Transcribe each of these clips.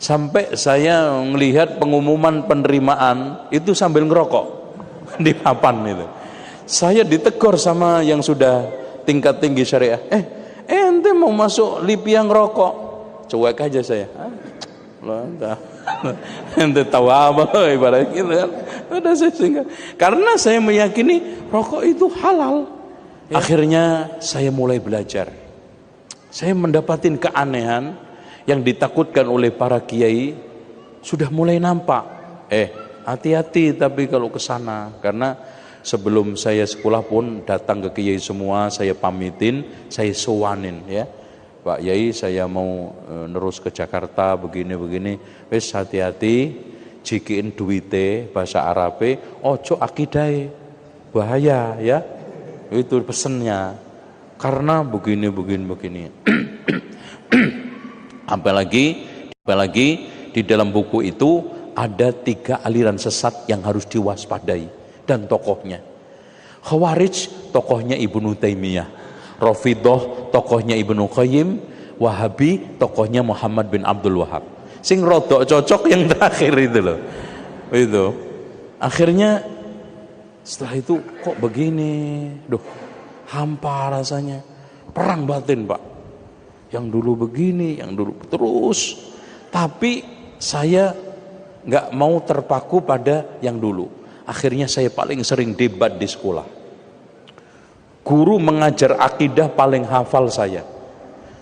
Sampai saya melihat pengumuman penerimaan itu sambil ngerokok di papan itu. Saya ditegur sama yang sudah tingkat tinggi syariah. Ente mau masuk LIPI yang ngerokok? Cuek aja saya. Ente tahu apa ibarat gitu kan. Udah saya singkat. Karena saya meyakini rokok itu halal. Akhirnya saya mulai belajar. Saya mendapatkan keanehan yang ditakutkan oleh para kiai sudah mulai nampak. Hati-hati tapi kalau ke sana, karena sebelum saya sekolah pun datang ke kiai semua, saya pamitin, saya sowanin ya. Pak Yai, saya mau nerus ke Jakarta begini-begini. Wis hati-hati, jikiin duwite bahasa Arabe, ojo akidai, bahaya ya. Itu pesennya. Karena begini. Apalagi di dalam buku itu ada 3 aliran sesat yang harus diwaspadai dan tokohnya. Khawarij tokohnya Ibnu Taimiyah, Rafidhah tokohnya Ibnu Qayyim, Wahabi tokohnya Muhammad bin Abdul Wahab. Sing rodok cocok yang terakhir itu loh. Itu. Akhirnya setelah itu kok begini, hampa rasanya. Perang batin, Pak. Yang dulu begini, yang dulu terus. Tapi saya nggak mau terpaku pada yang dulu. Akhirnya saya paling sering debat di sekolah. Guru mengajar akidah paling hafal saya.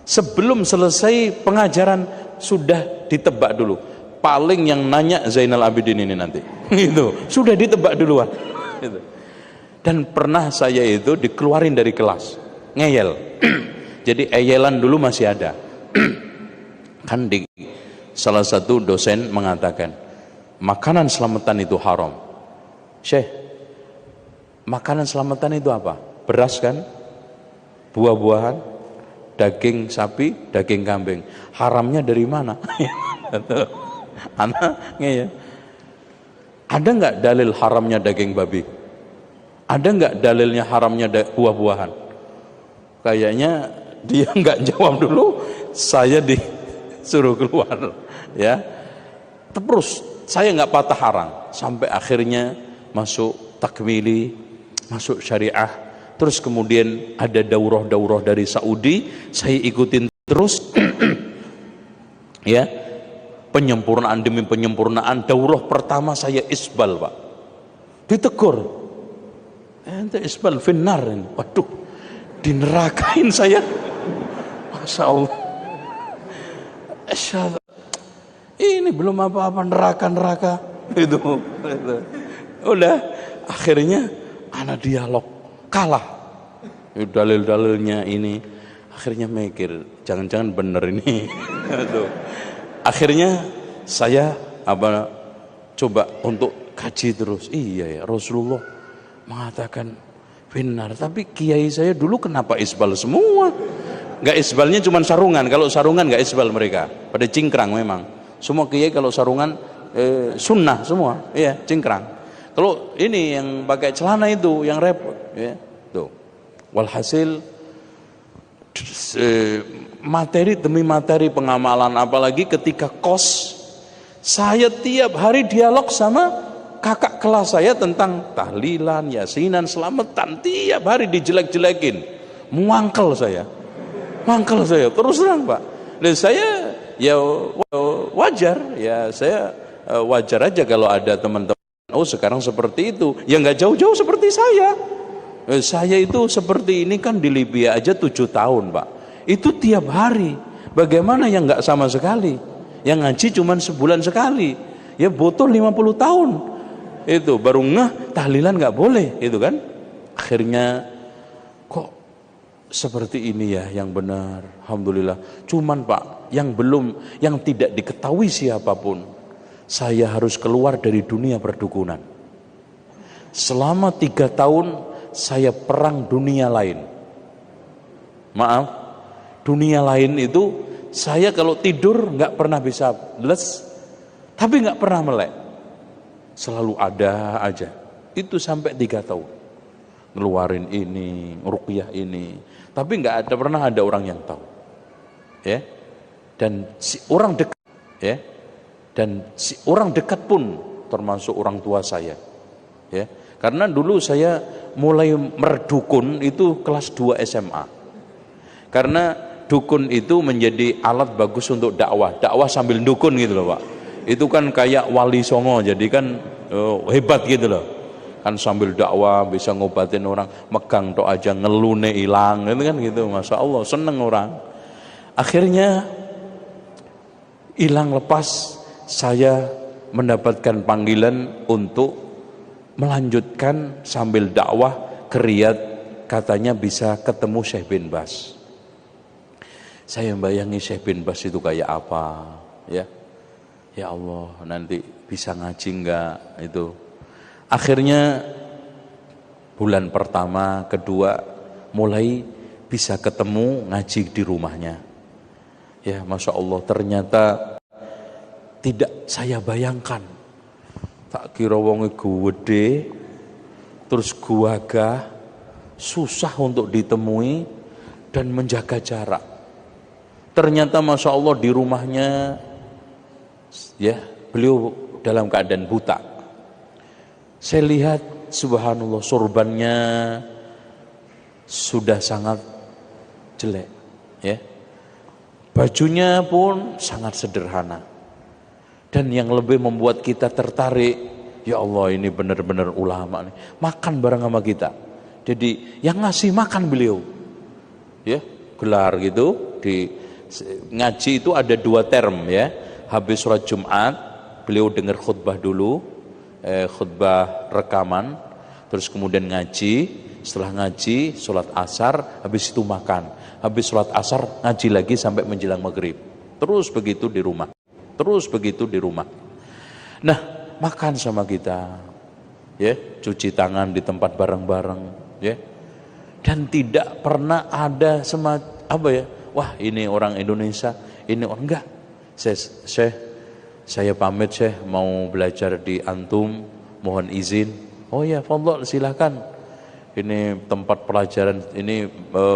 Sebelum selesai pengajaran sudah ditebak dulu. Paling yang nanya Zainal Abidin ini nanti. Itu sudah ditebak duluan. Gitu. Dan pernah saya itu dikeluarin dari kelas, ngeyel. Jadi eyelan dulu masih ada. Kan di salah satu dosen mengatakan makanan selamatan itu haram. Syekh, makanan selamatan itu apa? Beras kan, buah-buahan, daging sapi, daging kambing. Haramnya dari mana? Anak ngeyel. Ada nggak dalil haramnya daging babi? Ada nggak dalilnya haramnya buah-buahan? Kayaknya dia nggak jawab dulu, saya disuruh keluar, ya. Terus saya nggak patah arang sampai akhirnya masuk takmili, masuk syariah. Terus kemudian ada daurah dari Saudi, saya ikutin terus, ya. Penyempurnaan demi penyempurnaan. Daurah pertama saya isbal, Pak. Ditegur, ente isbal finnar ini. Waduh, dinerakain saya. Masya Allah. Ini belum apa-apa neraka. Itu. Udah, akhirnya anak dialog kalah. Dalil-dalilnya ini. Akhirnya mikir, jangan-jangan bener ini. Akhirnya saya coba untuk kaji terus. Iya ya, Rasulullah mengatakan benar, tapi kiai saya dulu kenapa isbal semua? Nggak isbalnya cuma sarungan. Kalau sarungan nggak isbal mereka, pada cingkrang memang. Semua kiai kalau sarungan sunnah semua, iya cingkrang. Kalau ini yang pakai celana itu yang repot, ya. Tuh. Walhasil materi demi materi pengamalan, apalagi ketika kos, saya tiap hari dialog sama kakak kelas saya tentang tahlilan, yasinan, selamatan, tiap hari dijelek-jelekin, mangkel saya terus terang, Pak. Dan saya ya wajar, ya saya wajar aja kalau ada teman-teman sekarang seperti itu, ya nggak jauh-jauh seperti saya. Saya itu seperti ini kan di Libya aja 7 tahun, Pak. Itu tiap hari. Bagaimana yang nggak sama sekali? Yang ngaji cuma sebulan sekali. Ya butuh 50 tahun. Itu baru ngeh tahlilan nggak boleh, itu kan? Akhirnya kok seperti ini ya yang benar. Alhamdulillah. Cuman Pak, yang tidak diketahui siapapun, saya harus keluar dari dunia perdukunan. Selama 3 tahun saya perang dunia lain. Maaf, dunia lain itu saya kalau tidur nggak pernah bisa les, tapi nggak pernah melek, selalu ada aja. Itu sampai 3 tahun ngeluarin ini, ruqyah ini, tapi nggak pernah ada orang yang tahu, ya. Dan si orang dekat, ya, Dan orang dekat pun termasuk orang tua saya. Ya. Karena dulu saya mulai merdukun itu kelas 2 SMA. Karena dukun itu menjadi alat bagus untuk dakwah sambil dukun gitu loh Pak. Itu kan kayak wali songo, jadi kan hebat gitu loh. Kan sambil dakwah bisa ngobatin orang, megang tok aja ngelune hilang gitu kan gitu. Masya Allah seneng orang. Akhirnya hilang lepas, saya mendapatkan panggilan untuk melanjutkan sambil dakwah ke Riyadh, katanya bisa ketemu Syekh bin Bas. Saya membayangi Syekh bin Bas itu kayak apa, ya. Ya Allah, nanti bisa ngaji enggak itu. Akhirnya bulan pertama, kedua mulai bisa ketemu ngaji di rumahnya. Ya, Masya Allah, ternyata tidak saya bayangkan. Tak kira wonge gede, terus gagah, susah untuk ditemui dan menjaga jarak. Ternyata Masya Allah di rumahnya, ya, beliau dalam keadaan buta. Saya lihat subhanallah sorbannya sudah sangat jelek, ya. Bajunya pun sangat sederhana. Dan yang lebih membuat kita tertarik, ya Allah ini benar-benar ulama nih. Makan bareng sama kita. Jadi yang ngasih makan beliau. Ya, gelar gitu di ngaji itu ada 2 term ya. Habis sholat Jumat, beliau dengar khutbah dulu, khutbah rekaman, terus kemudian ngaji, setelah ngaji, sholat asar, habis itu makan, habis sholat asar, ngaji lagi sampai menjelang maghrib, terus begitu di rumah, Nah, makan sama kita, ya, cuci tangan di tempat bareng-bareng, ya, dan tidak pernah ada wah ini orang Indonesia, ini orang enggak. Saya pamit Syekh, mau belajar di antum, mohon izin. Oh ya, fadhol silakan. Ini tempat pelajaran, ini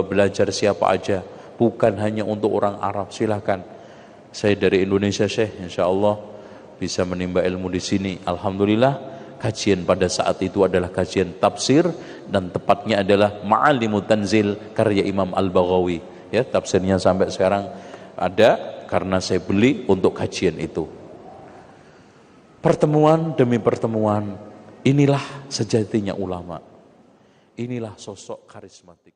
belajar siapa aja, bukan hanya untuk orang Arab, silakan. Saya dari Indonesia Syekh, insyaallah bisa menimba ilmu di sini. Alhamdulillah, kajian pada saat itu adalah kajian tafsir dan tepatnya adalah Ma'alimut Tanzil karya Imam Al-Baghawi. Ya, tafsirnya sampai sekarang ada karena saya beli untuk kajian itu. Pertemuan demi pertemuan, inilah sejatinya ulama. Inilah sosok karismatik.